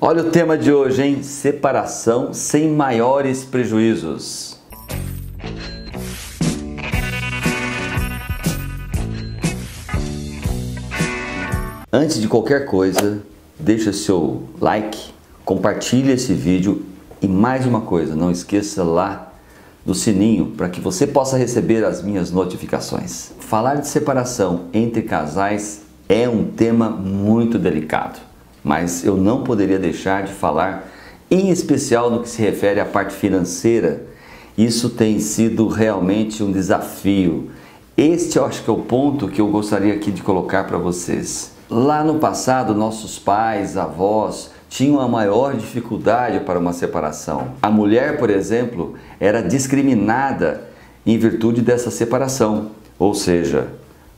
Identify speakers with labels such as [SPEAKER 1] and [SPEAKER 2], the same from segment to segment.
[SPEAKER 1] Olha o tema de hoje, hein? Separação sem maiores prejuízos. Antes de qualquer coisa, deixa seu like, compartilhe esse vídeo e mais uma coisa, não esqueça lá do sininho para que você possa receber as minhas notificações. Falar de separação entre casais é um tema muito delicado, mas eu não poderia deixar de falar, em especial no que se refere à parte financeira. Isso tem sido realmente um desafio. Este eu acho que é o ponto que eu gostaria aqui de colocar para vocês. Lá no passado, nossos pais, avós, tinham a maior dificuldade para uma separação. A mulher, por exemplo, era discriminada em virtude dessa separação. Ou seja,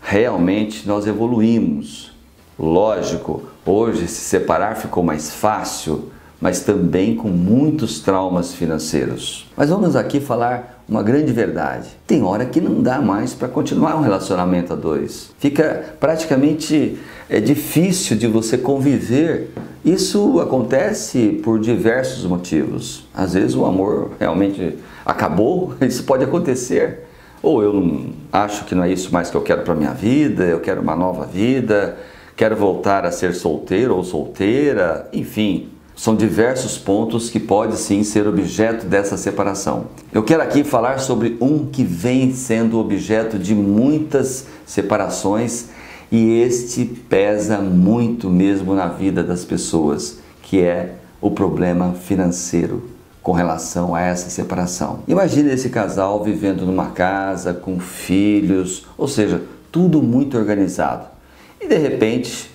[SPEAKER 1] realmente nós evoluímos. Lógico, hoje se separar ficou mais fácil, mas também com muitos traumas financeiros. Mas vamos aqui falar uma grande verdade. Tem hora que não dá mais para continuar um relacionamento a dois. Fica praticamente difícil de você conviver. Isso acontece por diversos motivos. Às vezes o amor realmente acabou, isso pode acontecer. Ou eu não acho que não é isso mais que eu quero para minha vida, eu quero uma nova vida, quero voltar a ser solteiro ou solteira, enfim. São diversos pontos que podem sim ser objeto dessa separação. Eu quero aqui falar sobre um que vem sendo objeto de muitas separações e este pesa muito mesmo na vida das pessoas, que é o problema financeiro com relação a essa separação. Imagine esse casal vivendo numa casa com filhos, ou seja, tudo muito organizado. E de repente,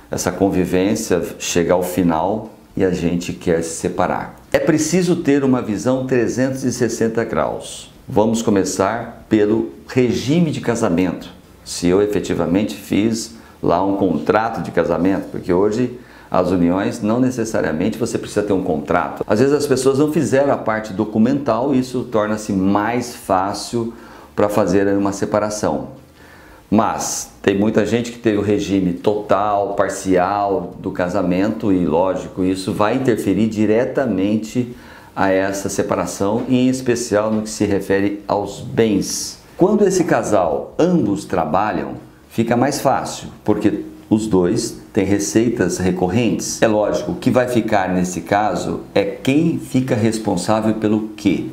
[SPEAKER 1] essa convivência chega ao final e a gente quer se separar. É preciso ter uma visão 360 graus. Vamos começar pelo regime de casamento. Se eu efetivamente fiz lá um contrato de casamento, porque hoje as uniões não necessariamente você precisa ter um contrato. Às vezes as pessoas não fizeram a parte documental e isso torna-se mais fácil para fazer uma separação. Mas tem muita gente que teve o regime total, parcial do casamento e, lógico, isso vai interferir diretamente a essa separação, em especial no que se refere aos bens. Quando esse casal, ambos trabalham, fica mais fácil, porque os dois têm receitas recorrentes. É lógico, o que vai ficar nesse caso é quem fica responsável pelo quê.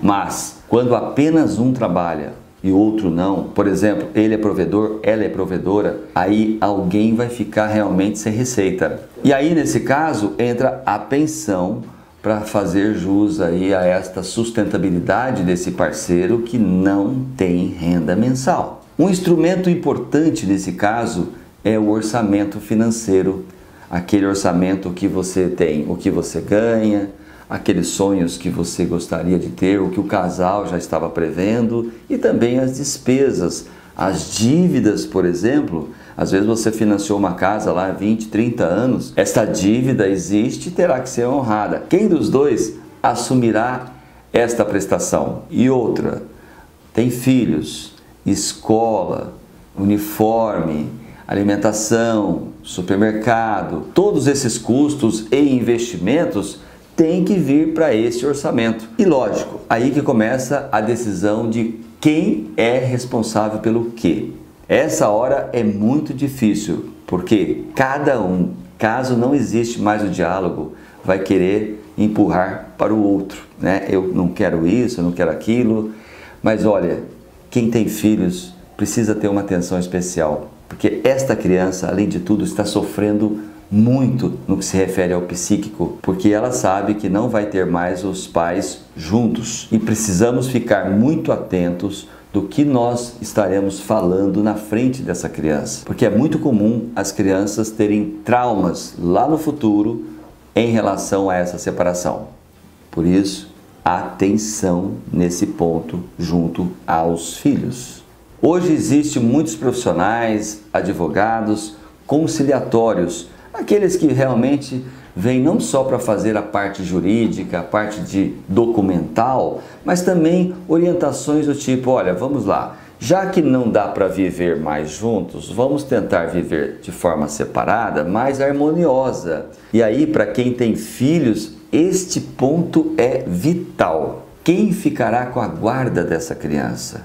[SPEAKER 1] Mas quando apenas um trabalha e o outro não, por exemplo, ele é provedor, ela é provedora, aí alguém vai ficar realmente sem receita. E aí nesse caso entra a pensão para fazer jus aí a esta sustentabilidade desse parceiro que não tem renda mensal. Um instrumento importante nesse caso é o orçamento financeiro, aquele orçamento que você tem, o que você ganha, aqueles sonhos que você gostaria de ter, o que o casal já estava prevendo e também as despesas, as dívidas, por exemplo. Às vezes você financiou uma casa lá há 20, 30 anos, esta dívida existe e terá que ser honrada. Quem dos dois assumirá esta prestação? E outra, tem filhos, escola, uniforme, alimentação, supermercado, todos esses custos e investimentos tem que vir para esse orçamento. E lógico, aí que começa a decisão de quem é responsável pelo quê. Essa hora é muito difícil, porque cada um, caso não existe mais o diálogo, vai querer empurrar para o outro, né? Eu não quero isso, eu não quero aquilo, mas olha, quem tem filhos precisa ter uma atenção especial, porque esta criança, além de tudo, está sofrendo muito no que se refere ao psíquico, porque ela sabe que não vai ter mais os pais juntos e precisamos ficar muito atentos do que nós estaremos falando na frente dessa criança, porque é muito comum as crianças terem traumas lá no futuro em relação a essa separação. Por isso, atenção nesse ponto junto aos filhos. Hoje existem muitos profissionais, advogados, conciliatórios, aqueles que realmente vêm não só para fazer a parte jurídica, a parte de documental, mas também orientações do tipo, olha, vamos lá, Já que não dá para viver mais juntos, vamos tentar viver de forma separada, mais harmoniosa. E aí, para quem tem filhos, este ponto é vital. Quem ficará com a guarda dessa criança?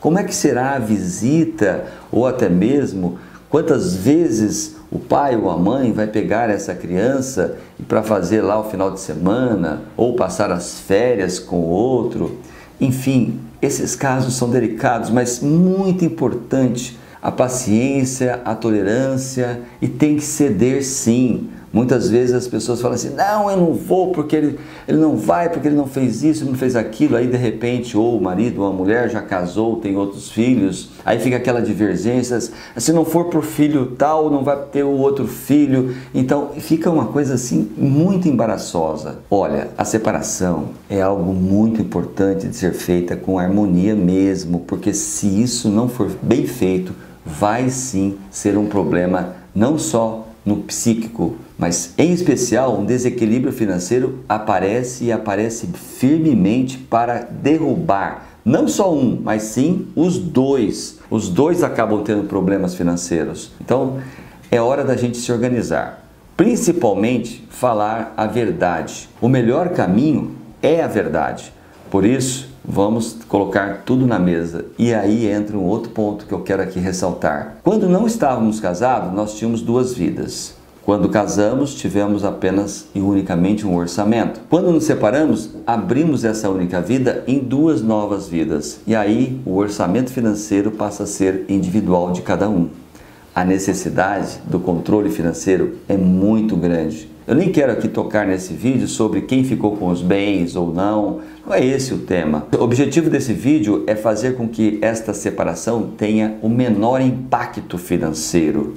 [SPEAKER 1] Como é que será a visita, ou até mesmo quantas vezes o pai ou a mãe vai pegar essa criança para fazer lá o final de semana, ou passar as férias com o outro? Enfim, esses casos são delicados, mas muito importante a paciência, a tolerância, e tem que ceder sim. Muitas vezes as pessoas falam assim, não, eu não vou porque ele não vai, porque ele não fez isso, ele não fez aquilo. Aí de repente, ou o marido ou a mulher já casou, tem outros filhos, aí fica aquela divergência, se não for por filho tal, não vai ter o outro filho. Então fica uma coisa assim muito embaraçosa. Olha, a separação é algo muito importante de ser feita com harmonia mesmo, porque se isso não for bem feito, vai sim ser um problema não só no psíquico, mas em especial um desequilíbrio financeiro aparece, e aparece firmemente para derrubar não só um, mas sim os dois. Os dois acabam tendo problemas financeiros. Então é hora da gente se organizar, principalmente falar a verdade. O melhor caminho é a verdade. Por isso, vamos colocar tudo na mesa. E aí entra um outro ponto que eu quero aqui ressaltar. Quando não estávamos casados, nós tínhamos duas vidas. Quando casamos, tivemos apenas e unicamente um orçamento. Quando nos separamos, abrimos essa única vida em duas novas vidas. E aí o orçamento financeiro passa a ser individual de cada um. A necessidade do controle financeiro é muito grande. Eu nem quero aqui tocar nesse vídeo sobre quem ficou com os bens ou não. Não é esse o tema. O objetivo desse vídeo é fazer com que esta separação tenha o menor impacto financeiro.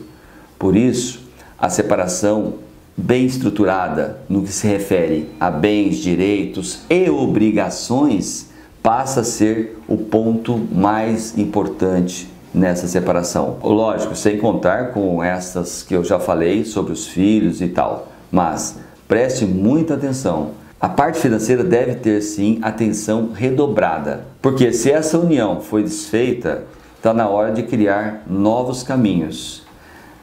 [SPEAKER 1] Por isso, a separação bem estruturada no que se refere a bens, direitos e obrigações passa a ser o ponto mais importante nessa separação. Lógico, sem contar com essas que eu já falei sobre os filhos e tal. Mas preste muita atenção. A parte financeira deve ter sim atenção redobrada. Porque se essa união foi desfeita, está na hora de criar novos caminhos.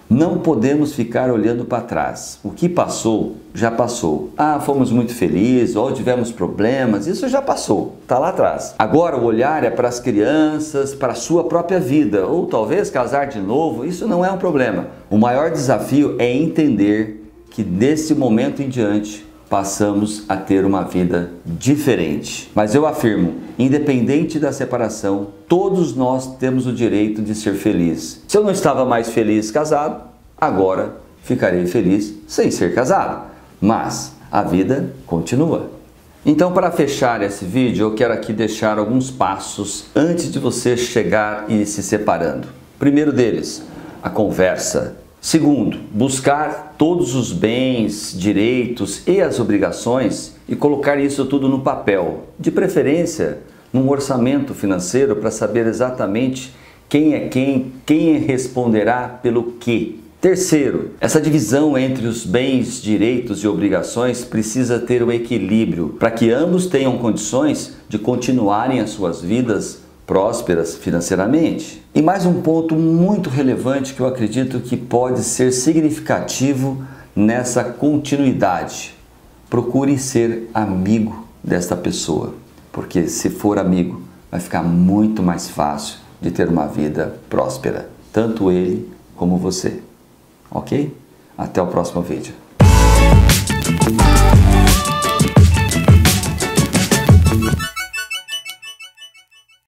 [SPEAKER 1] Não podemos ficar olhando para trás. O que passou, já passou. Ah, fomos muito felizes, ou tivemos problemas, isso já passou, está lá atrás. Agora o olhar é para as crianças, para a sua própria vida, ou talvez casar de novo, isso não é um problema. O maior desafio é entender que desse momento em diante passamos a ter uma vida diferente. Mas eu afirmo, independente da separação, todos nós temos o direito de ser felizes. Se eu não estava mais feliz casado, agora ficarei feliz sem ser casado. Mas a vida continua. Então, para fechar esse vídeo, eu quero aqui deixar alguns passos antes de você chegar e ir se separando. Primeiro deles, a conversa. Segundo, buscar todos os bens, direitos e as obrigações e colocar isso tudo no papel, de preferência num orçamento financeiro, para saber exatamente quem é quem responderá pelo quê. Terceiro, essa divisão entre os bens, direitos e obrigações precisa ter um equilíbrio para que ambos tenham condições de continuarem as suas vidas prósperas financeiramente. E mais um ponto muito relevante que eu acredito que pode ser significativo nessa continuidade. Procure ser amigo desta pessoa, porque se for amigo, vai ficar muito mais fácil de ter uma vida próspera, tanto ele como você. Ok? Até o próximo vídeo.